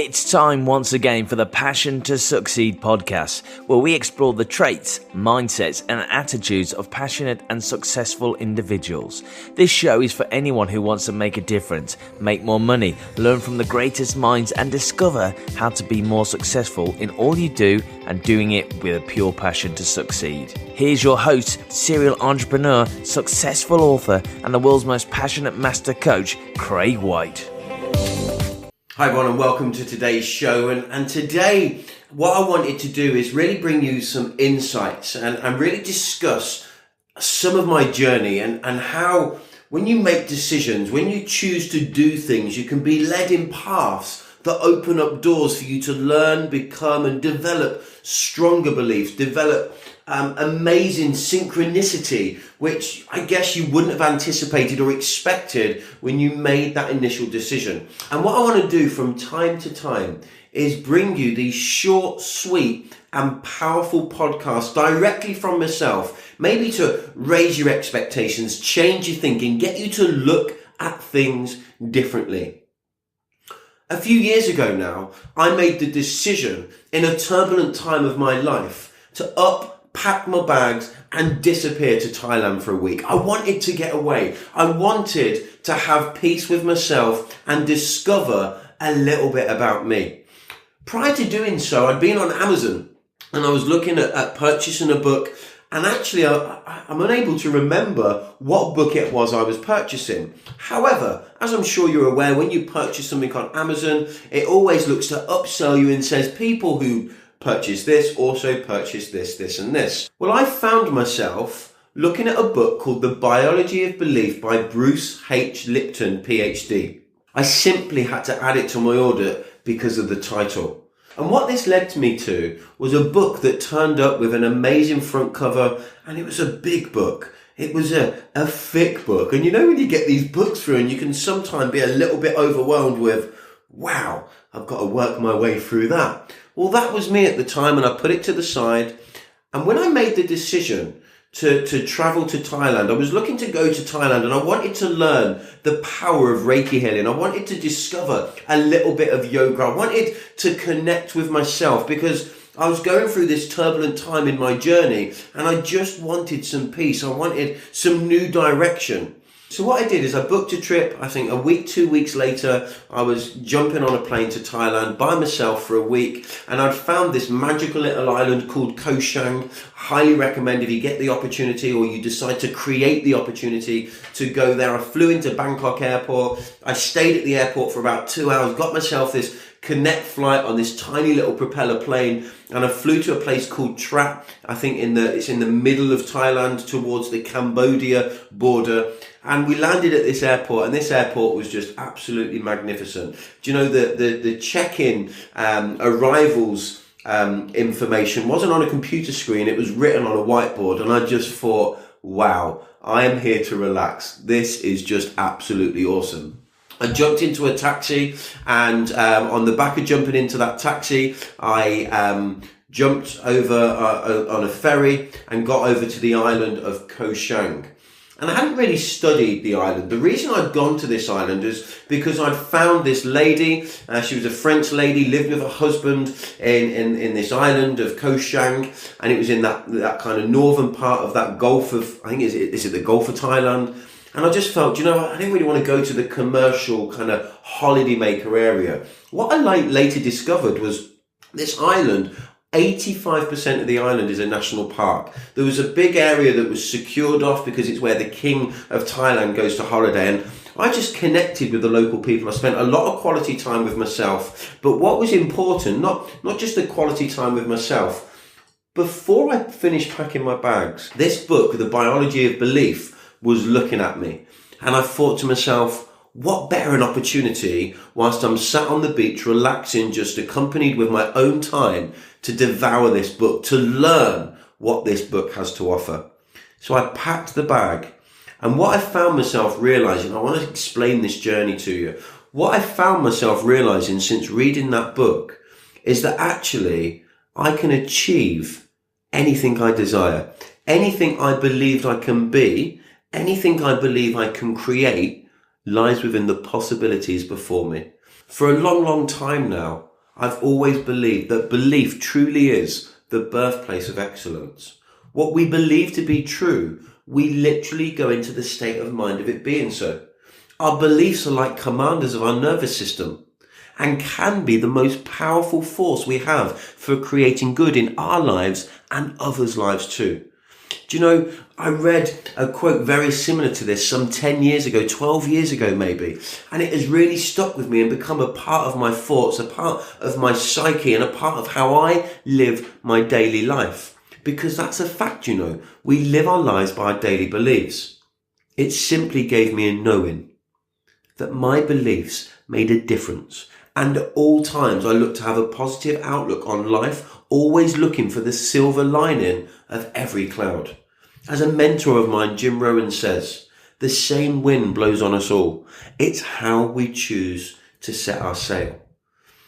It's time once again for the Passion to Succeed podcast, where we explore the traits, mindsets, and attitudes of passionate and successful individuals. This show is for anyone who wants to make a difference, make more money, learn from the greatest minds, and discover how to be more successful in all you do and doing it with a pure passion to succeed. Here's your host, serial entrepreneur, successful author, and the world's most passionate master coach, Craig White. Hi everyone and welcome to today's show, and today what I wanted to do is really bring you some insights and really discuss some of my journey and how when you make decisions, when you choose to do things, you can be led in paths that open up doors for you to learn, become and develop stronger beliefs, develop amazing synchronicity, which I guess you wouldn't have anticipated or expected when you made that initial decision. And what I want to do from time to time is bring you these short, sweet and powerful podcasts directly from myself, maybe to raise your expectations, change your thinking, get you to look at things differently. A few years ago now, I made the decision in a turbulent time of my life to pack my bags and disappear to Thailand for a week. I wanted to get away. I wanted to have peace with myself and discover a little bit about me. Prior to doing so, I'd been on Amazon and I was looking at purchasing a book, and actually I'm unable to remember what book it was I was purchasing. However, as I'm sure you're aware, when you purchase something on Amazon, it always looks to upsell you and says people who purchase this also purchase this, this and this. Well, I found myself looking at a book called The Biology of Belief by Bruce H. Lipton, PhD. I simply had to add it to my order because of the title. And what this led me to was a book that turned up with an amazing front cover, and it was a big book. It was a thick book. And you know when you get these books through and you can sometimes be a little bit overwhelmed with, wow, I've got to work my way through that. Well, that was me at the time, and I put it to the side. And when I made the decision to travel to Thailand, I was looking to go to Thailand and I wanted to learn the power of Reiki healing. I wanted to discover a little bit of yoga. I wanted to connect with myself because I was going through this turbulent time in my journey and I just wanted some peace. I wanted some new direction. So what I did is I booked a trip. I think a week, 2 weeks later, I was jumping on a plane to Thailand by myself for a week, and I'd found this magical little island called Koh Chang. Highly recommend if you get the opportunity or you decide to create the opportunity to go there. I flew into Bangkok airport. I stayed at the airport for about 2 hours, got myself this connect flight on this tiny little propeller plane, and I flew to a place called Trat. I think it's in the middle of Thailand towards the Cambodia border. And we landed at this airport, and this airport was just absolutely magnificent. Do you know the check-in arrivals information wasn't on a computer screen, it was written on a whiteboard, and I just thought, wow, I am here to relax. This is just absolutely awesome. I jumped into a taxi, and on the back of jumping into that taxi, I jumped over on a ferry and got over to the island of Koh Chang. And I hadn't really studied the island. The reason I'd gone to this island is because I'd found this lady. She was a French lady, lived with her husband in this island of Koh Chang, and it was in that kind of northern part of that Gulf of, I think, is it the Gulf of Thailand? And I just felt, you know, I didn't really want to go to the commercial kind of holidaymaker area. What I later discovered was this island, 85% of the island is a national park. There was a big area that was secured off because it's where the king of Thailand goes to holiday. And I just connected with the local people. I spent a lot of quality time with myself. But what was important, not just the quality time with myself, before I finished packing my bags, this book, The Biology of Belief, was looking at me. And I thought to myself, what better an opportunity whilst I'm sat on the beach relaxing, just accompanied with my own time, to devour this book, to learn what this book has to offer. So I packed the bag, and what I found myself realizing, I want to explain this journey to you. What I found myself realizing since reading that book is that actually I can achieve anything I desire, anything I believed I can be, anything I believe I can create lies within the possibilities before me. For a long, long time now, I've always believed that belief truly is the birthplace of excellence. What we believe to be true, we literally go into the state of mind of it being so. Our beliefs are like commanders of our nervous system and can be the most powerful force we have for creating good in our lives and others' lives too. Do you know, I read a quote very similar to this some 10 years ago, 12 years ago maybe, and it has really stuck with me and become a part of my thoughts, a part of my psyche and a part of how I live my daily life. Because that's a fact, you know, we live our lives by our daily beliefs. It simply gave me a knowing that my beliefs made a difference. And at all times I look to have a positive outlook on life, always looking for the silver lining of every cloud. As a mentor of mine, Jim Rohn, says, the same wind blows on us all. It's how we choose to set our sail.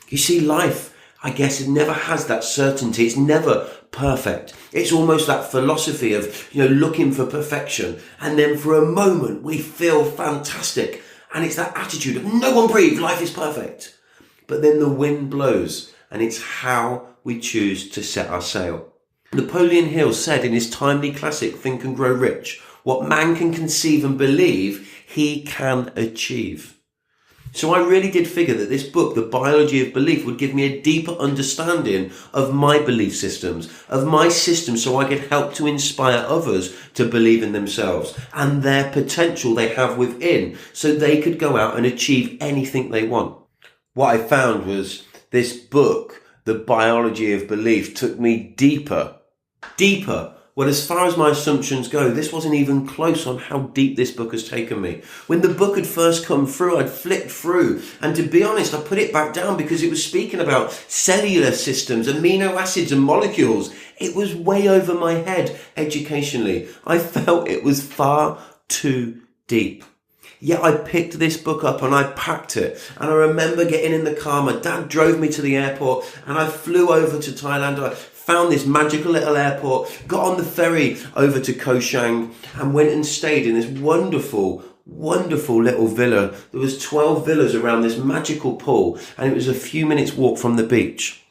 You see, life, I guess, it never has that certainty. It's never perfect. It's almost that philosophy of, looking for perfection. And then for a moment we feel fantastic. And it's that attitude of no one breathe, life is perfect. But then the wind blows and it's how we choose to set our sail. Napoleon Hill said in his timely classic, Think and Grow Rich, what man can conceive and believe, he can achieve. So I really did figure that this book, The Biology of Belief, would give me a deeper understanding of my belief systems, of my system, so I could help to inspire others to believe in themselves and their potential they have within, so they could go out and achieve anything they want. What I found was this book, The Biology of Belief, took me deeper. Well, as far as my assumptions go, this wasn't even close on how deep this book has taken me. When the book had first come through, I'd flicked through, and to be honest, I put it back down because it was speaking about cellular systems, amino acids and molecules. It was way over my head educationally. I felt it was far too deep. Yet I picked this book up and I packed it. And I remember getting in the car. My dad drove me to the airport and I flew over to Thailand. I found this magical little airport, got on the ferry over to Koh Chang and went and stayed in this wonderful little villa. There was 12 villas around this magical pool and it was a few minutes walk from the beach.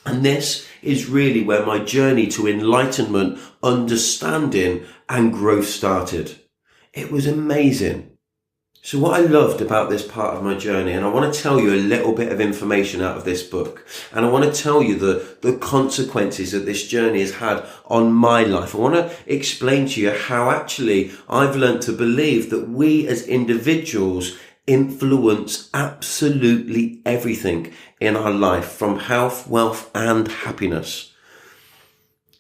And this is really where my journey to enlightenment, understanding and growth started. It was amazing. So what I loved about this part of my journey, and I want to tell you a little bit of information out of this book, and I want to tell you the consequences that this journey has had on my life. I want to explain to you how actually I've learned to believe that we as individuals influence absolutely everything in our life, from health, wealth and happiness.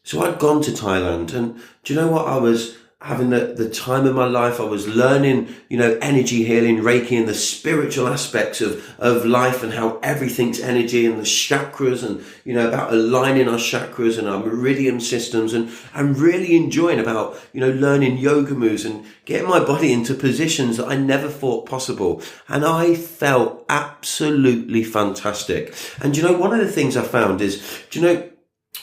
So I'd gone to Thailand, and do you know what? I was having the time of my life. I was learning, energy healing, Reiki, and the spiritual aspects of life and how everything's energy and the chakras and, about aligning our chakras and our meridian systems and really enjoying about, learning yoga moves and getting my body into positions that I never thought possible. And I felt absolutely fantastic. And, one of the things I found is,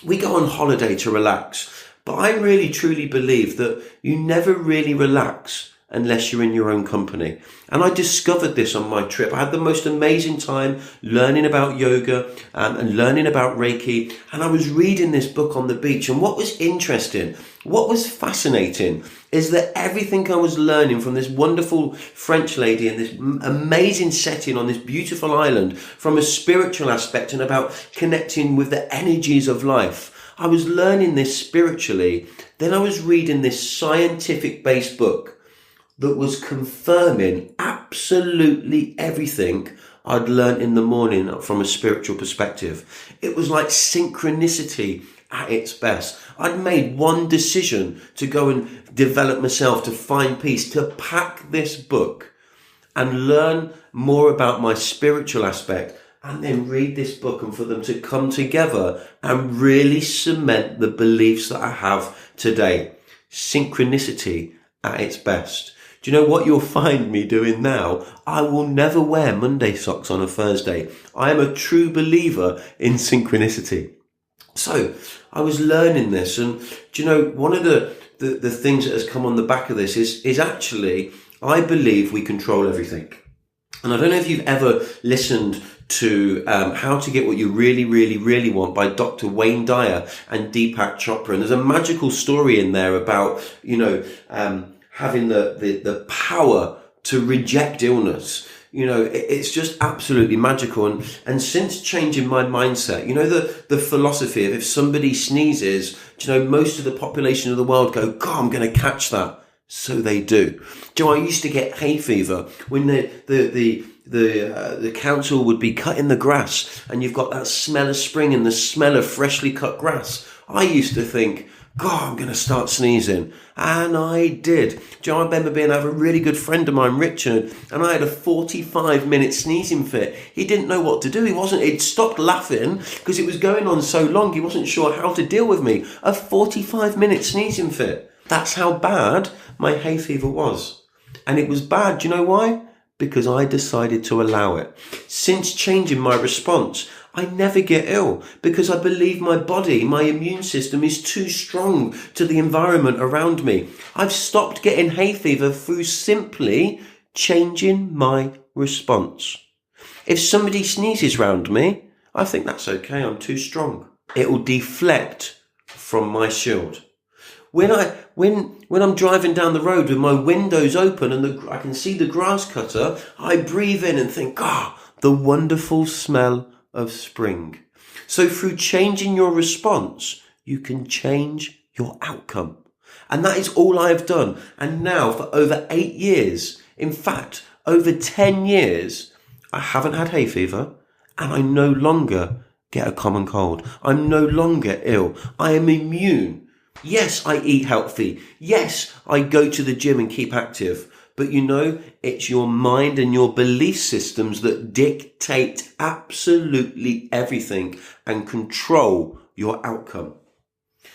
we go on holiday to relax. But I really truly believe that you never really relax unless you're in your own company. And I discovered this on my trip. I had the most amazing time learning about yoga and learning about Reiki. And I was reading this book on the beach. And what was interesting, what was fascinating is that everything I was learning from this wonderful French lady in this amazing setting on this beautiful island, from a spiritual aspect and about connecting with the energies of life, I was learning this spiritually. Then I was reading this scientific-based book that was confirming absolutely everything I'd learned in the morning from a spiritual perspective. It was like synchronicity at its best. I'd made one decision to go and develop myself, to find peace, to pack this book and learn more about my spiritual aspect, and then read this book, and for them to come together and really cement the beliefs that I have today. Synchronicity at its best. Do you know what you'll find me doing now? I will never wear Monday socks on a Thursday. I am a true believer in synchronicity. So I was learning this, and one of the things that has come on the back of this is actually, I believe we control everything. And I don't know if you've ever listened to How to Get What You Really, Really, Really Want by Dr. Wayne Dyer and Deepak Chopra. And there's a magical story in there about, having the power to reject illness. It's just absolutely magical. And since changing my mindset, the philosophy of if somebody sneezes, most of the population of the world go, God, I'm going to catch that. So they do. I used to get hay fever when the council would be cutting the grass and you've got that smell of spring and the smell of freshly cut grass. I used to think, God, I'm going to start sneezing. And I did. I remember I have a really good friend of mine, Richard, and I had a 45-minute sneezing fit. He didn't know what to do. He'd stopped laughing because it was going on so long. He wasn't sure how to deal with me. A 45-minute sneezing fit. That's how bad my hay fever was. And it was bad. Do you know why? Because I decided to allow it. Since changing my response, I never get ill because I believe my body, my immune system is too strong to the environment around me. I've stopped getting hay fever through simply changing my response. If somebody sneezes round me, I think that's okay. I'm too strong. It will deflect from my shield. When I'm driving down the road with my windows open and I can see the grass cutter, I breathe in and think, the wonderful smell of spring. So through changing your response, you can change your outcome. And that is all I have done. And now for over 8 years, in fact, over 10 years, I haven't had hay fever and I no longer get a common cold. I'm no longer ill. I am immune. Yes, I eat healthy. Yes, I go to the gym and keep active. But it's your mind and your belief systems that dictate absolutely everything and control your outcome.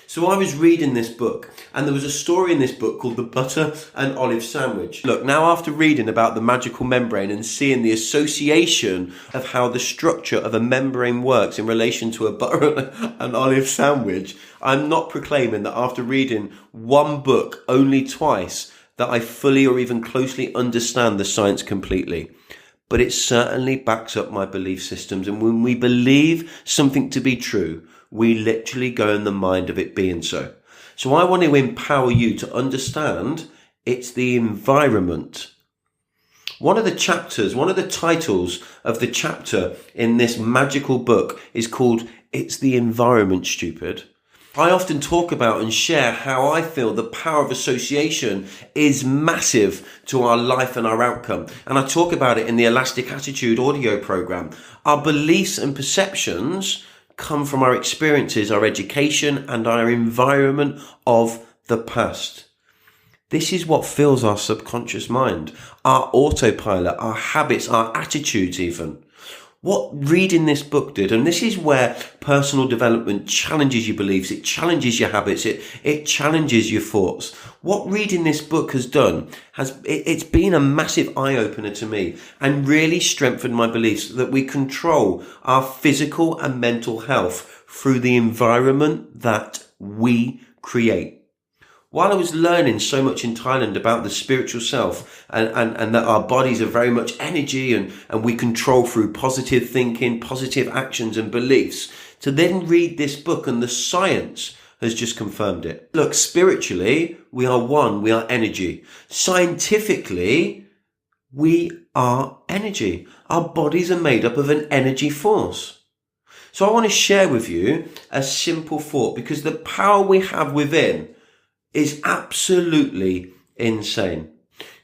So I was reading this book and there was a story in this book called The Butter and Olive Sandwich. Look, now after reading about the magical membrane and seeing the association of how the structure of a membrane works in relation to a butter and olive sandwich, I'm not proclaiming that after reading one book only twice that I fully or even closely understand the science completely. But it certainly backs up my belief systems. And when we believe something to be true, we literally go in the mind of it being so. So I want to empower you to understand it's the environment. One of the titles of the chapter in this magical book is called It's the Environment, Stupid. I often talk about and share how I feel the power of association is massive to our life and our outcome. And I talk about it in the Elastic Attitude audio program. Our beliefs and perceptions come from our experiences, our education, and our environment of the past. This is what fills our subconscious mind, our autopilot, our habits, our attitudes even. What reading this book did, and this is where personal development challenges your beliefs, it challenges your habits, it challenges your thoughts. What reading this book has done, it's been a massive eye-opener to me and really strengthened my beliefs that we control our physical and mental health through the environment that we create. While I was learning so much in Thailand about the spiritual self and that our bodies are very much energy and we control through positive thinking, positive actions and beliefs, to then read this book and the science has just confirmed it. Look, spiritually, we are one, we are energy. Scientifically, we are energy. Our bodies are made up of an energy force. So I want to share with you a simple thought because the power we have within is absolutely insane.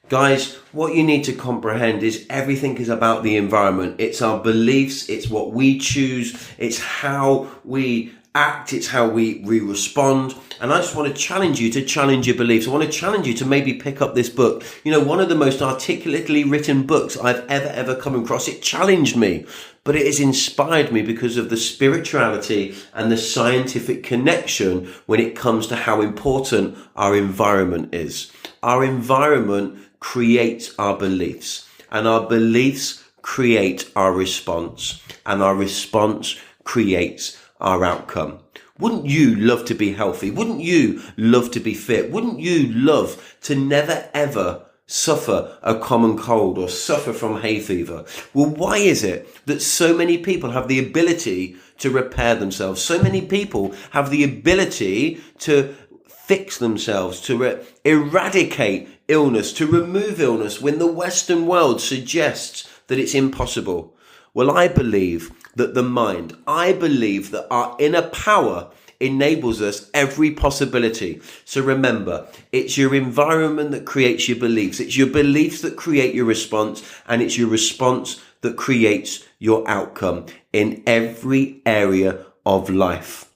Guys, what you need to comprehend is everything is about the environment. It's our beliefs, it's what we choose, it's how we act, it's how we respond. And I just want to challenge you to challenge your beliefs. I want to challenge you to maybe pick up this book. One of the most articulately written books I've ever come across. It challenged me, but it has inspired me because of the spirituality and the scientific connection when it comes to how important our environment is. Our environment creates our beliefs, and our beliefs create our response, and our response creates our outcome. Wouldn't you love to be healthy? Wouldn't you love to be fit? Wouldn't you love to never ever suffer a common cold or suffer from hay fever? Well, why is it that so many people have the ability to repair themselves? So many people have the ability to fix themselves, to eradicate illness, to remove illness, when the Western world suggests that it's impossible. Well, I believe that I believe that our inner power enables us every possibility. So remember, it's your environment that creates your beliefs. It's your beliefs that create your response, and it's your response that creates your outcome in every area of life.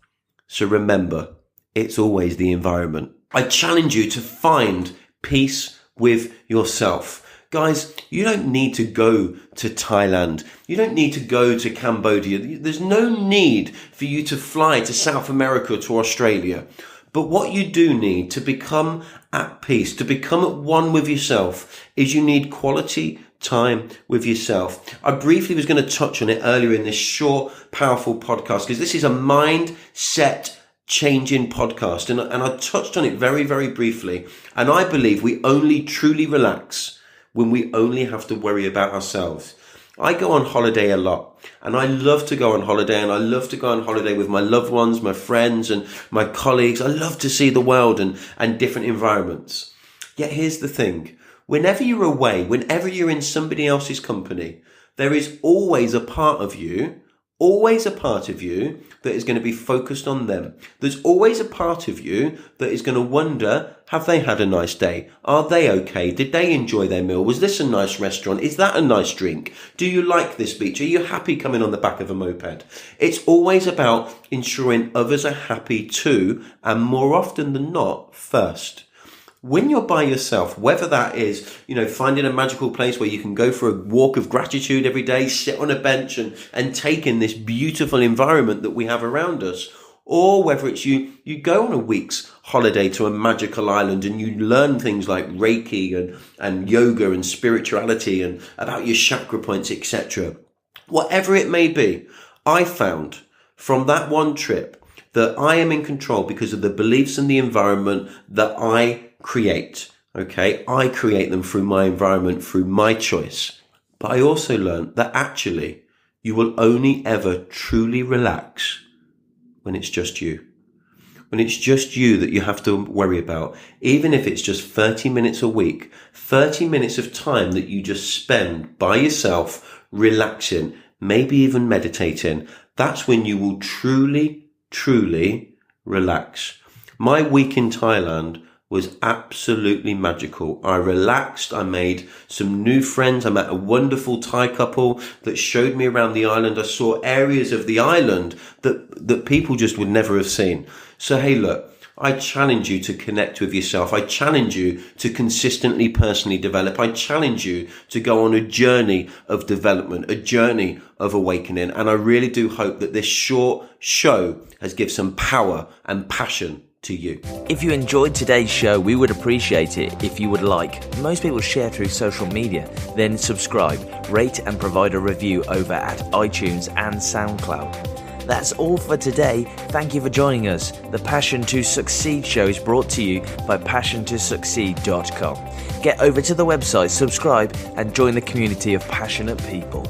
So remember, it's always the environment. I challenge you to find peace with yourself. Guys, you don't need to go to Thailand. You don't need to go to Cambodia. There's no need for you to fly to South America or to Australia. But what you do need to become at peace, to become at one with yourself, is you need quality time with yourself. I briefly was going to touch on it earlier in this short, powerful podcast, because this is a mindset changing podcast. And I touched on it very, very briefly. And I believe we only truly relax when we only have to worry about ourselves. I go on holiday a lot, and I love to go on holiday, and I love to go on holiday with my loved ones, my friends and my colleagues. I love to see the world and different environments. Yet here's the thing. Whenever you're away, whenever you're in somebody else's company, there is always a part of you that is going to be focused on them. There's always a part of you that is going to wonder, have they had a nice day? Are they okay? Did they enjoy their meal? Was this a nice restaurant? Is that a nice drink? Do you like this beach? Are you happy coming on the back of a moped? It's always about ensuring others are happy too, and more often than not, first. When you're by yourself, whether that is, finding a magical place where you can go for a walk of gratitude every day, sit on a bench and take in this beautiful environment that we have around us, or whether it's you go on a week's holiday to a magical island and you learn things like Reiki and yoga and spirituality and about your chakra points, etc. Whatever it may be, I found from that one trip that I am in control because of the beliefs and the environment that I create. Okay, I create them through my environment, through my choice. But I also learned that actually you will only ever truly relax when it's just you. When it's just you that you have to worry about, even if it's just 30 minutes a week, 30 minutes of time that you just spend by yourself, relaxing, maybe even meditating, that's when you will truly, truly relax. My week in Thailand was absolutely magical. I relaxed. I made some new friends. I met a wonderful Thai couple that showed me around the island. I saw areas of the island that people just would never have seen. So, hey, look, I challenge you to connect with yourself. I challenge you to consistently personally develop. I challenge you to go on a journey of development, a journey of awakening. And I really do hope that this short show has given some power and passion to you. If you enjoyed today's show, we would appreciate it if you would like. Most people share through social media, then subscribe, rate and provide a review over at iTunes and SoundCloud. That's all for today. Thank you for joining us. The Passion to Succeed show is brought to you by passiontosucceed.com. Get over to the website, subscribe and join the community of passionate people.